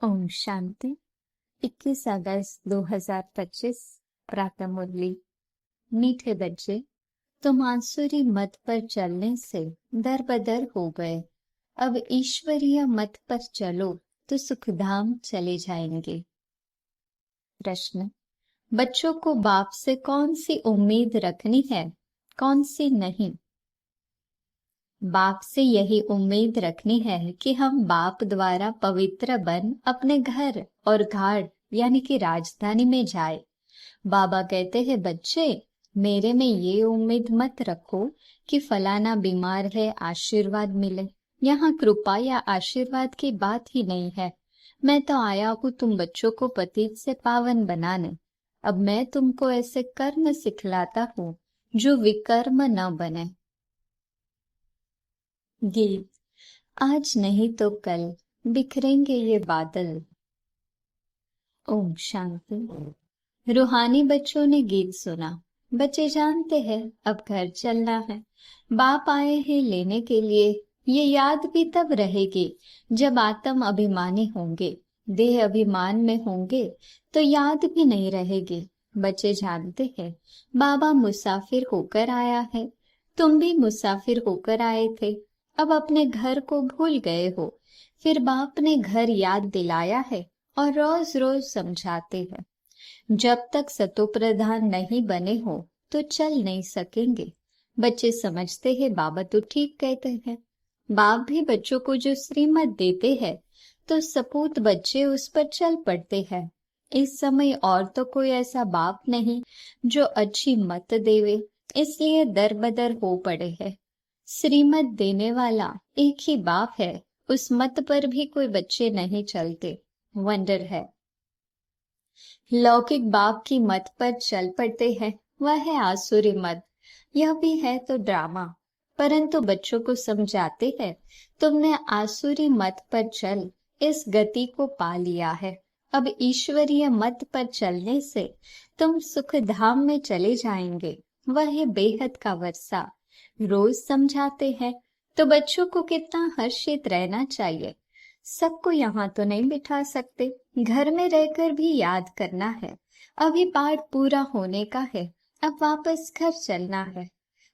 ओम शांति। 21 अगस्त 2025 प्रातः मुरली। मीठे बच्चे, तुम आसुरी मत पर चलने से दर बदर हो गए। अब ईश्वरीय मत पर चलो तो सुखधाम चले जाएंगे। प्रश्न: बच्चों को बाप से कौन सी उम्मीद रखनी है, कौन सी नहीं? बाप से यही उम्मीद रखनी है कि हम बाप द्वारा पवित्र बन अपने घर और घाट यानी कि राजधानी में जाए। बाबा कहते हैं, बच्चे मेरे में ये उम्मीद मत रखो कि फलाना बीमार है, आशीर्वाद मिले। यहाँ कृपा या आशीर्वाद की बात ही नहीं है। मैं तो आया हूँ तुम बच्चों को पतित से पावन बनाने। अब मैं तुमको ऐसे कर्म सिखलाता हूँ जो विकर्म न बने। गीत: आज नहीं तो कल बिखरेंगे ये बादल। ओम शांति। रूहानी बच्चों ने गीत सुना। बच्चे जानते हैं अब घर चलना है, बाप आए हैं लेने के लिए। ये याद भी तब रहेगी जब आत्म अभिमानी होंगे, देह अभिमान में होंगे तो याद भी नहीं रहेगी। बच्चे जानते हैं बाबा मुसाफिर होकर आया है, तुम भी मुसाफिर होकर आए थे। अब अपने घर को भूल गए हो, फिर बाप ने घर याद दिलाया है और रोज रोज समझाते हैं। जब तक सतो प्रधान नहीं बने हो तो चल नहीं सकेंगे। बच्चे समझते हैं बाबा तो ठीक कहते हैं। बाप भी बच्चों को जो श्रीमत देते हैं तो सपूत बच्चे उस पर चल पड़ते हैं। इस समय और तो कोई ऐसा बाप नहीं जो अच्छी मत देवे, इसलिए दर बदर हो पड़े हैं। श्रीमत देने वाला एक ही बाप है, उस मत पर भी कोई बच्चे नहीं चलते। वंडर है, लौकिक बाप की मत पर चल पड़ते हैं, वह है आसुरी मत। यह भी है तो ड्रामा, परंतु बच्चों को समझाते हैं तुमने आसुरी मत पर चल इस गति को पा लिया है। अब ईश्वरीय मत पर चलने से तुम सुख धाम में चले जाएंगे। वह है बेहद का वर्षा। रोज समझाते हैं तो बच्चों को कितना हर्षित रहना चाहिए। सबको यहाँ तो नहीं बिठा सकते, घर में रहकर भी याद करना है। अभी पाठ पूरा होने का है, अब वापस घर चलना है।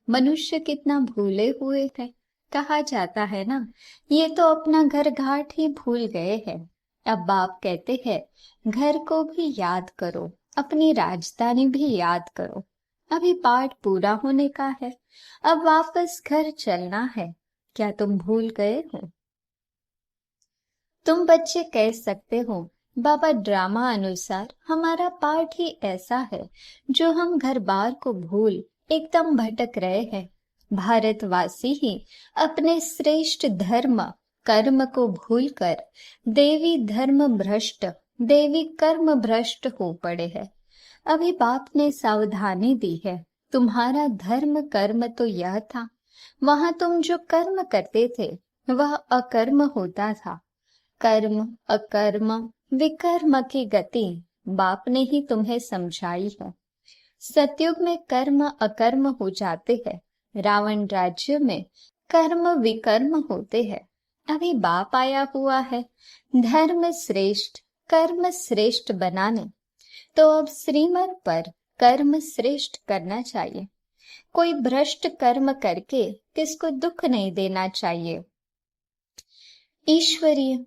मनुष्य कितना भूले हुए हैं। कहा जाता है ना, ये तो अपना घर घाट ही भूल गए हैं। अब बाप कहते हैं घर को भी याद करो, अपनी राजधानी भी याद करो। अभी पाठ पूरा होने का है, अब वापस घर चलना है। क्या तुम भूल गए हो? तुम बच्चे कह सकते हो, बाबा ड्रामा अनुसार हमारा पाठ ही ऐसा है जो हम घर बार को भूल एकदम भटक रहे हैं। भारतवासी ही अपने श्रेष्ठ धर्म कर्म को भूलकर देवी धर्म भ्रष्ट, देवी कर्म भ्रष्ट हो पड़े हैं। अभी बाप ने सावधानी दी है, तुम्हारा धर्म कर्म तो यह था, वहां तुम जो कर्म करते थे वह अकर्म होता था। कर्म अकर्म विकर्म की गति बाप ने ही तुम्हें समझाई है। सतयुग में कर्म अकर्म हो जाते हैं, रावण राज्य में कर्म विकर्म होते हैं। अभी बाप आया हुआ है धर्म श्रेष्ठ कर्म श्रेष्ठ बनाने, तो अब श्रीमत पर कर्म श्रेष्ठ करना चाहिए। कोई भ्रष्ट कर्म करके किसको दुख नहीं देना चाहिए। ईश्वरीय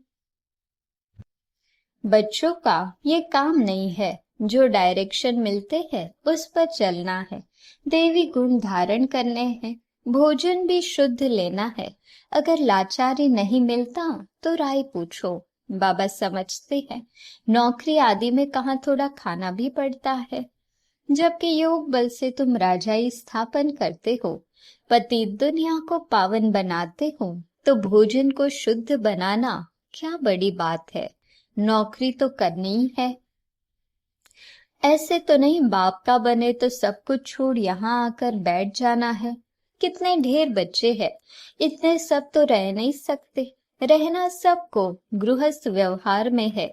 बच्चों का ये काम नहीं है, जो डायरेक्शन मिलते हैं उस पर चलना है। देवी गुण धारण करने हैं, भोजन भी शुद्ध लेना है। अगर लाचारी नहीं मिलता तो राय पूछो, बाबा समझते हैं। नौकरी आदि में कहाँ थोड़ा खाना भी पड़ता है। जबकि योग बल से तुम राजाई स्थापन करते हो, पति दुनिया को पावन बनाते हो, तो भोजन को शुद्ध बनाना क्या बड़ी बात है। नौकरी तो करनी ही है। ऐसे तो नहीं बाप का बने तो सब कुछ छोड़ यहाँ आकर बैठ जाना है। कितने ढेर बच्चे हैं, इतने सब तो रह नहीं सकते। रहना सबको गृहस्थ व्यवहार में है।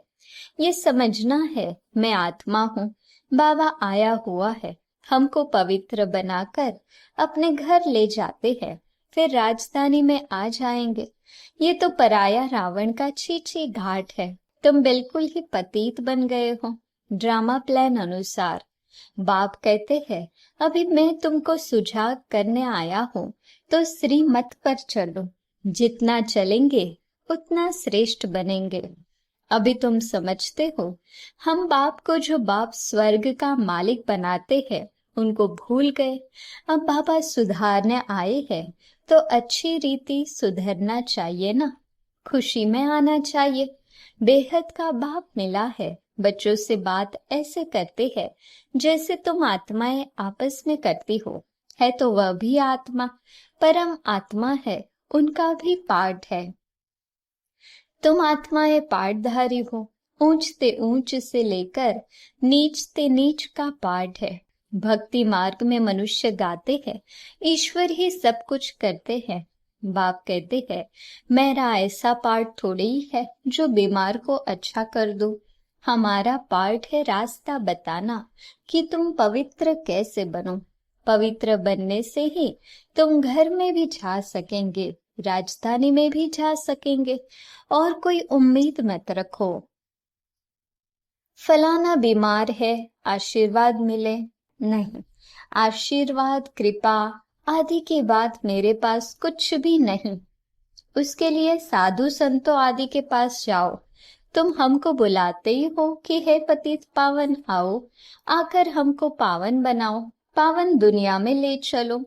ये समझना है मैं आत्मा हूँ, बाबा आया हुआ है, हमको पवित्र बनाकर अपने घर ले जाते हैं, फिर राजधानी में आ जाएंगे। ये तो पराया रावण का छी छी घाट है। तुम बिल्कुल ही पतित बन गए हो ड्रामा प्लान अनुसार। बाप कहते हैं, अभी मैं तुमको सुझाव करने आया हूँ, तो श्रीमत पर चलो। जितना चलेंगे उतना श्रेष्ठ बनेंगे। अभी तुम समझते हो, हम बाप को जो बाप स्वर्ग का मालिक बनाते हैं उनको भूल गए। अब बाबा सुधारने आए हैं, तो अच्छी रीति सुधरना चाहिए ना, खुशी में आना चाहिए। बेहद का बाप मिला है, बच्चों से बात ऐसे करते हैं जैसे तुम आत्माएं आपस में करती हो। है तो वह भी आत्मा, परम आत्मा है, उनका भी पार्ट है। तुम आत्माएं पार्टधारी हो, ऊंचते ऊंच से लेकर नीचते नीच का पार्ट है। भक्ति मार्ग में मनुष्य गाते हैं, ईश्वर ही सब कुछ करते हैं। बाप कहते हैं, मेरा ऐसा पार्ट थोड़ी ही है जो बीमार को अच्छा कर दूं। हमारा पार्ट है रास्ता बताना कि तुम पवित्र कैसे बनो। पवित्र बनने से ही तुम घर में भी जा सकेंगे, राजधानी में भी जा सकेंगे। और कोई उम्मीद मत रखो फलाना बीमार है आशीर्वाद मिले, नहीं। आशीर्वाद कृपा आदि की बात मेरे पास कुछ भी नहीं। उसके लिए साधु संतों आदि के पास जाओ। तुम हमको बुलाते ही हो कि हे पतित पावन आओ, आकर हमको पावन बनाओ, पावन दुनिया में ले चलो।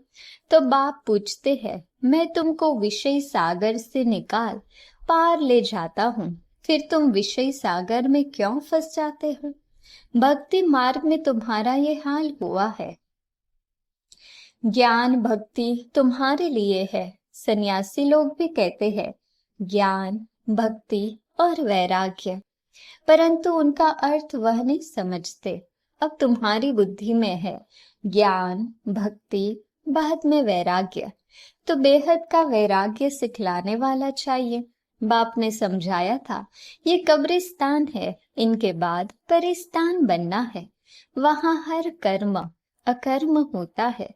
तो बाप पूछते हैं, मैं तुमको विषय सागर से निकाल पार ले जाता हूँ, फिर तुम विषय सागर में क्यों फंस जाते हो? भक्ति मार्ग में तुम्हारा ये हाल हुआ है। ज्ञान भक्ति तुम्हारे लिए है। सन्यासी लोग भी कहते हैं ज्ञान भक्ति और वैराग्य, परंतु उनका अर्थ वह नहीं समझते। अब तुम्हारी बुद्धि में है ज्ञान भक्ति, बाद में वैराग्य, तो बेहद का वैराग्य सिखलाने वाला चाहिए। बाप ने समझाया था, ये कब्रिस्तान है, इनके बाद परिस्तान बनना है। वहां हर कर्म अकर्म होता है।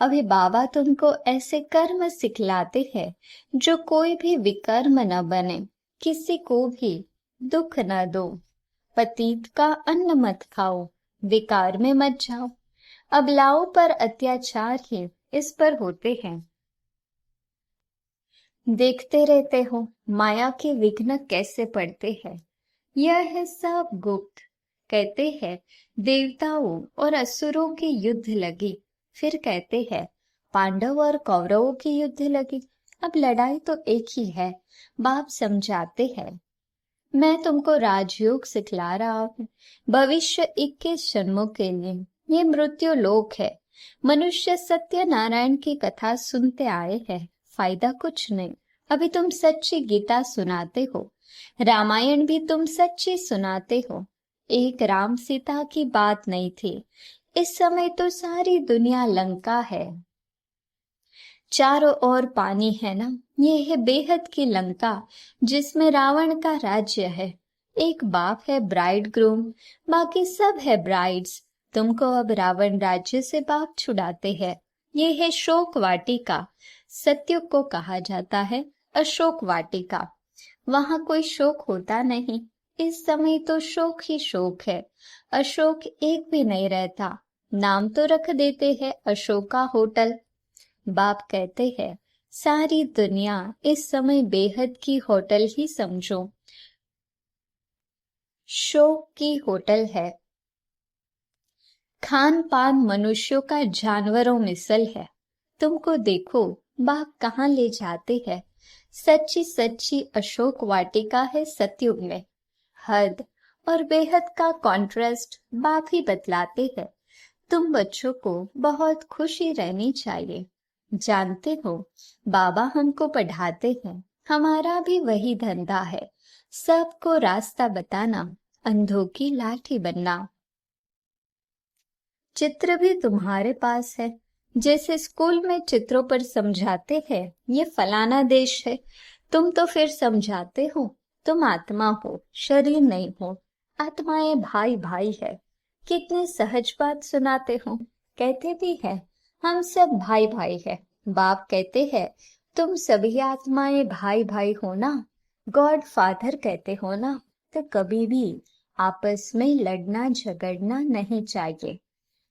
अभी बाबा तुमको ऐसे कर्म सिखलाते हैं जो कोई भी विकर्म न बने, किसी को भी दुख न दो, पतित का अन्न मत खाओ, विकार में मत जाओ। अबलाओं पर अत्याचार ही इस पर होते हैं। देखते रहते हो माया के विघ्न कैसे पड़ते हैं। यह है सब गुप्त। कहते हैं देवताओं और असुरों की युद्ध लगी, फिर कहते हैं पांडव और कौरवों की युद्ध लगी। अब लड़ाई तो एक ही है। बाप समझाते हैं, मैं तुमको राजयोग सिखला रहा हूँ भविष्य 21 जन्मों के लिए। ये मृत्यु लोक है। मनुष्य सत्यनारायण की कथा सुनते आए हैं, फायदा कुछ नहीं। अभी तुम सच्ची गीता सुनाते हो, रामायण भी तुम सच्ची सुनाते हो। एक राम सीता की बात नहीं थी, इस समय तो सारी दुनिया लंका है। चारों ओर पानी है ना, ये है बेहद की लंका जिसमें रावण का राज्य है। एक बाप है ब्राइड ग्रूम, बाकी सब है ब्राइड्स। तुमको अब रावण राज्य से बाप छुड़ाते हैं। ये है शोक वाटिका, सत्युग को कहा जाता है अशोक वाटिका। वहां कोई शोक होता नहीं। इस समय तो शोक ही शोक है, अशोक एक भी नहीं रहता। नाम तो रख देते हैं अशोका होटल। बाप कहते हैं सारी दुनिया इस समय बेहद की होटल ही समझो, शोक की होटल है। खान पान मनुष्यों का जानवरों मिसल है। तुमको देखो बाप कहाँ ले जाते हैं। सच्ची सच्ची अशोक वाटिका है सतयुग में। हद और बेहद का कॉन्ट्रास्ट बाप ही बतलाते हैं। तुम बच्चों को बहुत खुशी रहनी चाहिए। जानते हो बाबा हमको पढ़ाते हैं, हमारा भी वही धंधा है, सबको रास्ता बताना, अंधों की लाठी बनना। चित्र भी तुम्हारे पास है, जैसे स्कूल में चित्रों पर समझाते हैं ये फलाना देश है। तुम तो फिर समझाते हो तुम आत्मा हो, शरीर नहीं हो। आत्माएं भाई भाई है। कितनी सहज बात सुनाते हो। कहते भी है हम सब भाई भाई है। बाप कहते हैं तुम सभी आत्माएं भाई भाई हो ना, गॉड फादर कहते हो ना। तो कभी भी आपस में लड़ना झगड़ना नहीं चाहिए।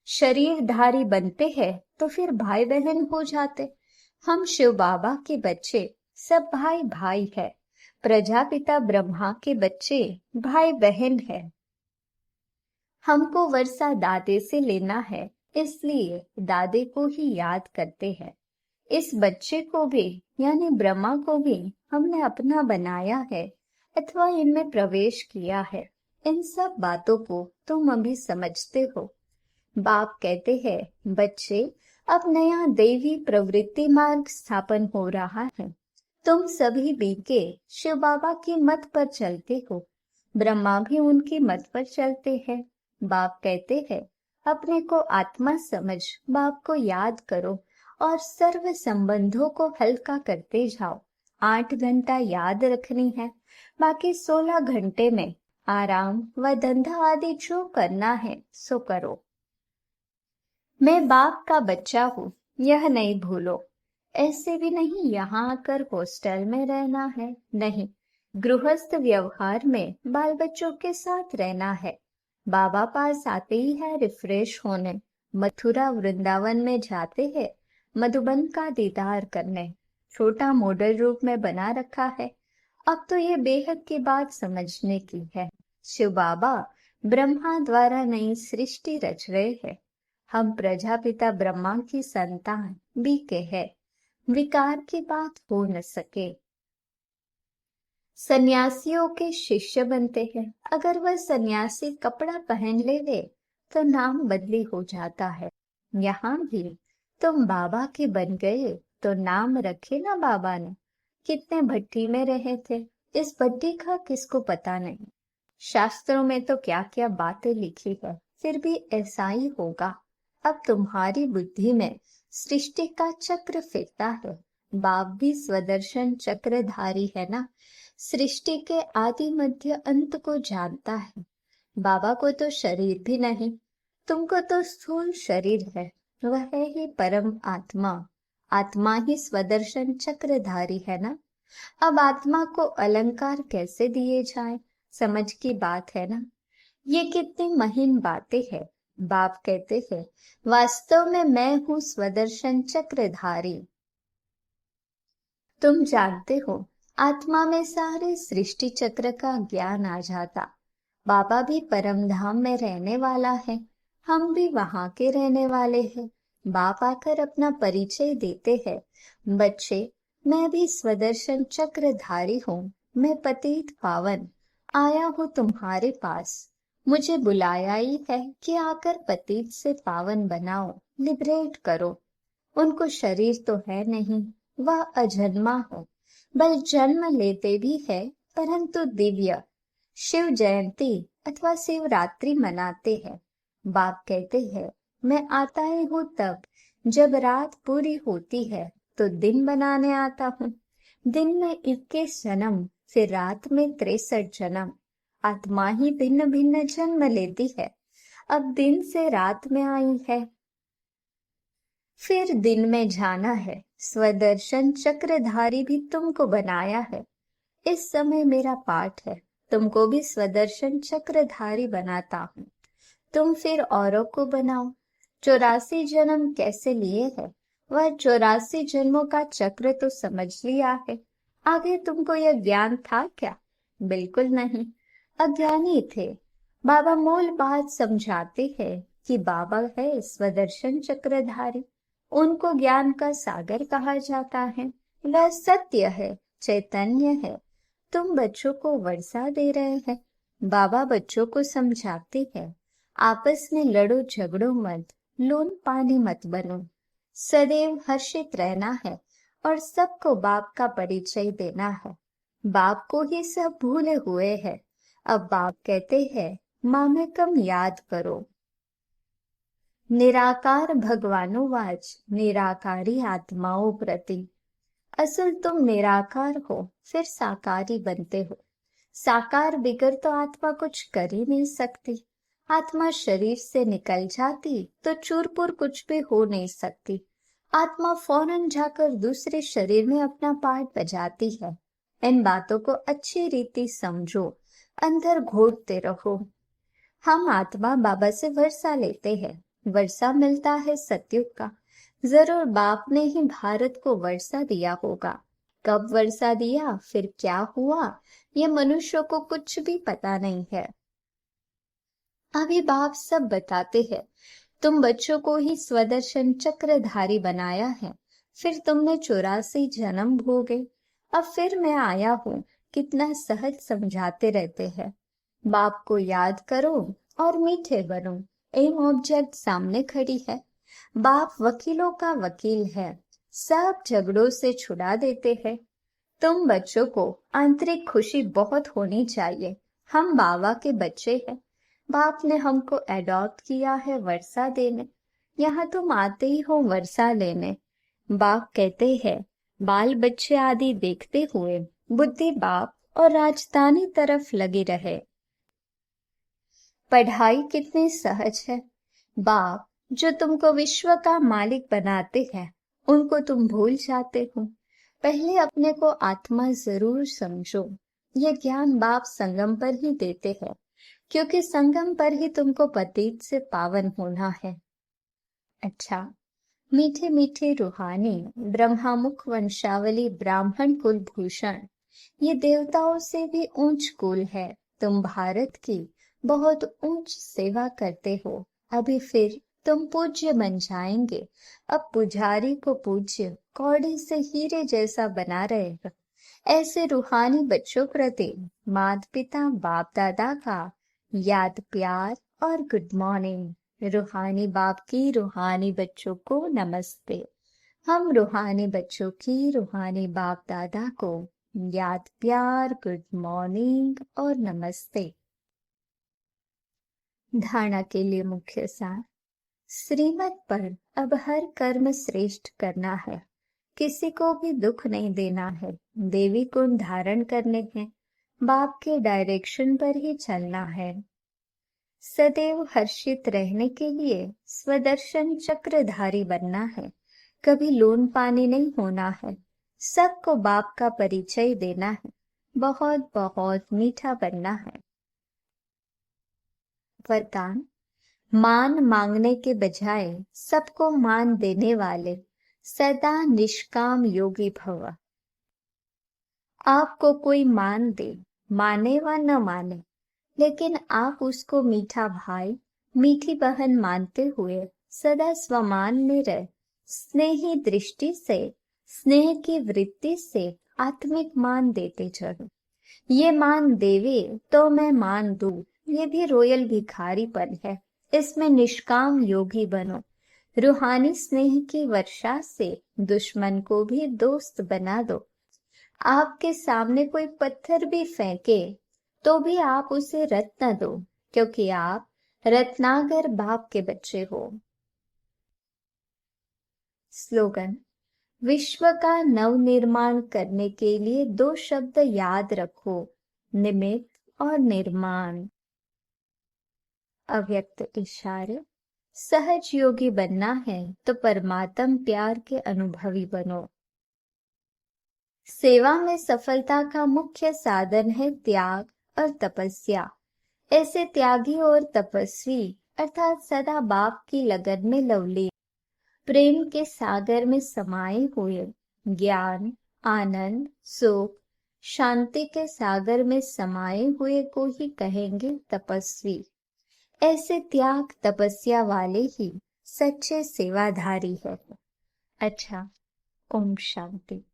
शरीरधारी बनते हैं तो फिर भाई बहन हो जाते। हम शिव बाबा के बच्चे सब भाई भाई है। प्रजापिता ब्रह्मा के बच्चे भाई बहन है। हमको वर्षा दादे से लेना है, इसलिए दादे को ही याद करते हैं। इस बच्चे को भी यानी ब्रह्मा को भी हमने अपना बनाया है अथवा इनमें प्रवेश किया है। इन सब बातों को तुम अभी समझते हो। बाप कहते हैं, बच्चे अब नया देवी प्रवृत्ति मार्ग स्थापन हो रहा है। तुम सभी बीके शिव बाबा की मत पर चलते हो। ब्रह्मा भी उनकी मत पर चलते हैं। बाप कहते हैं, अपने को आत्मा समझ बाप को याद करो और सर्व संबंधों को हल्का करते जाओ। 8 घंटा याद रखनी है, बाकी 16 घंटे में आराम व धंधा आदि जो करना है सो करो। मैं बाप का बच्चा हूँ, यह नहीं भूलो। ऐसे भी नहीं यहाँ आकर हॉस्टल में रहना है, नहीं, गृहस्थ व्यवहार में बाल बच्चों के साथ रहना है। बाबा पास आते ही है रिफ्रेश होने, मथुरा वृंदावन में जाते हैं मधुबन का दीदार करने। छोटा मॉडल रूप में बना रखा है। अब तो ये बेहद की बात समझने की है। शिव बाबा ब्रह्मा द्वारा नई सृष्टि रच रहे हैं। हम प्रजापिता ब्रह्मा की संतान भी के हैं। विकार की बात हो न सके। सन्यासियों के शिष्य बनते हैं। अगर वह सन्यासी कपड़ा पहन ले तो नाम बदली हो जाता है। यहाँ भी तुम बाबा के बन गए तो नाम रखे ना बाबा ने। कितने भट्टी में रहे थे, इस भट्टी का किसको पता नहीं। शास्त्रों में तो क्या क्या बातें लिखी है, फिर भी ऐसा ही होगा। अब तुम्हारी बुद्धि में सृष्टि का चक्र फिरता है। बाप भी स्वदर्शन चक्रधारी है ना, सृष्टि के आदि मध्य अंत को जानता है। बाबा को तो शरीर भी नहीं, तुमको तो स्थूल शरीर है। वह है ही परम आत्मा। आत्मा ही स्वदर्शन चक्रधारी है ना। अब आत्मा को अलंकार कैसे दिए जाए, समझ की बात है ना। ये कितनी महीन बातें हैं। बाप कहते हैं, वास्तव में मैं हूँ स्वदर्शन चक्रधारी। तुम जानते हो, आत्मा में सारे सृष्टि चक्र का ज्ञान आ जाता। बाबा भी परम धाम में रहने वाला है, हम भी वहां के रहने वाले हैं। बाप आकर अपना परिचय देते हैं, बच्चे मैं भी स्वदर्शन चक्रधारी हूँ। मैं पतित पावन आया हूँ तुम्हारे पास। मुझे बुलाया ही है कि आकर पतित से पावन बनाओ, लिबरेट करो। उनको शरीर तो है नहीं, वह अजन्मा है, बल जन्म लेते भी है, परंतु दिव्य। शिव जयंती अथवा शिवरात्रि मनाते हैं। बाप कहते हैं, मैं आता ही हूँ तब जब रात पूरी होती है तो दिन बनाने आता हूँ। दिन में 21 जन्म, फिर रात में 63 जन्म। आत्मा ही भिन्न भिन्न जन्म लेती है। अब दिन से रात में आई है, फिर दिन में जाना है। स्वदर्शन चक्रधारी भी तुमको बनाया है। इस समय मेरा पाठ है, तुमको भी स्वदर्शन चक्रधारी बनाता हूँ। तुम फिर औरों को बनाओ। 84 जन्म कैसे लिए है, वह 84 जन्मों का चक्र तो समझ लिया है। आगे तुमको यह ज्ञान था क्या? बिल्कुल नहीं, अज्ञानी थे। बाबा मूल बात समझाते हैं कि बाबा है स्वदर्शन चक्रधारी। उनको ज्ञान का सागर कहा जाता है। वह सत्य है, चैतन्य है। तुम बच्चों को वर्षा दे रहे हैं। बाबा बच्चों को समझाते हैं, आपस में लड़ो झगड़ो मत, लोन पानी मत बनो, सदैव हर्षित रहना है और सबको बाप का परिचय देना है। बाप को ही सब भूले हुए हैं। अब बाप कहते हैं, मामेकम याद करो। निराकार भगवानुवाच निराकारी आत्माओं प्रति। असल तुम निराकार हो, फिर साकारी बनते हो। साकार बिगर तो आत्मा कुछ कर ही नहीं सकती। आत्मा शरीर से निकल जाती तो चूरपुर कुछ भी हो नहीं सकती। आत्मा फौरन जाकर दूसरे शरीर में अपना पार्ट बजाती है। इन बातों को अच्छी रीति समझो। अंदर घोटते रहो। हम आत्मा बाबा से वर्षा लेते हैं, वर्षा मिलता है सतयुग का। जरूर बाप ने ही भारत को वर्षा दिया होगा। कब वर्षा दिया, फिर क्या हुआ, ये मनुष्यों को कुछ भी पता नहीं है। अभी बाप सब बताते हैं। तुम बच्चों को ही स्वदर्शन चक्रधारी बनाया है, फिर तुमने 84 जन्म भोगे, अब फिर मैं आया हूँ। कितना सहज समझाते रहते हैं। बाप को याद करो और मीठे बनो। एम ऑब्जेक्ट सामने खड़ी है। बाप वकीलों का वकील है, सब झगड़ों से छुड़ा देते हैं। तुम बच्चों को आंतरिक खुशी बहुत होनी चाहिए। हम बाबा के बच्चे हैं। बाप ने हमको एडॉप्ट किया है वर्षा देने। यहाँ तुम आते ही हो वर्षा लेने। बाप कहते हैं, बाल बच्चे आदि देखते हुए बुद्धि बाप और राजधानी तरफ लगी रहे। पढ़ाई कितनी सहज है। बाप जो तुमको विश्व का मालिक बनाते हैं, उनको तुम भूल जाते हो। पहले अपने को आत्मा जरूर समझो। ये ज्ञान बाप संगम पर ही देते हैं, क्योंकि संगम पर ही तुमको पतित से पावन होना है। अच्छा, मीठे मीठे रूहानी ब्रह्मामुख वंशावली ब्राह्मण कुल भूषण, ये देवताओं से भी ऊंच कुल है। तुम भारत की बहुत ऊंच सेवा करते हो। अभी फिर तुम पूज्य बन जाएंगे। अब पुजारी को पूज्य कौड़े से हीरे जैसा बना रहेगा। ऐसे रूहानी बच्चों प्रति माता पिता बाप दादा का याद प्यार और गुड मॉर्निंग। रूहानी बाप की रूहानी बच्चों को नमस्ते। हम रूहानी बच्चों की रूहानी बाप दादा को याद प्यार गुड मॉर्निंग और नमस्ते। धारणा के लिए मुख्य सार। श्रीमत पर अब हर कर्म श्रेष्ठ करना है। किसी को भी दुख नहीं देना है। देवी गुण धारण करने हैं। बाप के डायरेक्शन पर ही चलना है। सदैव हर्षित रहने के लिए स्वदर्शन चक्रधारी बनना है। कभी लोन पानी नहीं होना है। सबको बाप का परिचय देना है। बहुत बहुत मीठा बनना है। वरदान। मान मांगने के बजाय सबको मान देने वाले सदा निष्काम योगी भव। आपको कोई मान दे, माने व न माने, लेकिन आप उसको मीठा भाई मीठी बहन मानते हुए सदा स्वमान में रह स्नेही दृष्टि से स्नेह की वृत्ति से आत्मिक मान देते चलो। ये मान देवे तो मैं मान दूं, ये भी रोयल भिखारीपन है। इसमें निष्काम योगी बनो। रूहानी स्नेह की वर्षा से दुश्मन को भी दोस्त बना दो। आपके सामने कोई पत्थर भी फेंके तो भी आप उसे रत्न दो, क्योंकि आप रत्नागर बाप के बच्चे हो। स्लोगन। विश्व का नवनिर्माण करने के लिए 2 शब्द याद रखो, निमित्त और निर्माण। अव्यक्त इशारे। सहज योगी बनना है तो परमात्म प्यार के अनुभवी बनो। सेवा में सफलता का मुख्य साधन है त्याग और तपस्या। ऐसे त्यागी और तपस्वी अर्थात सदा बाप की लगन में लवलीन, प्रेम के सागर में समाये हुए, ज्ञान आनंद सुख शांति के सागर में समाये हुए को ही कहेंगे तपस्वी। ऐसे त्याग तपस्या वाले ही सच्चे सेवाधारी है। अच्छा, ओम शांति।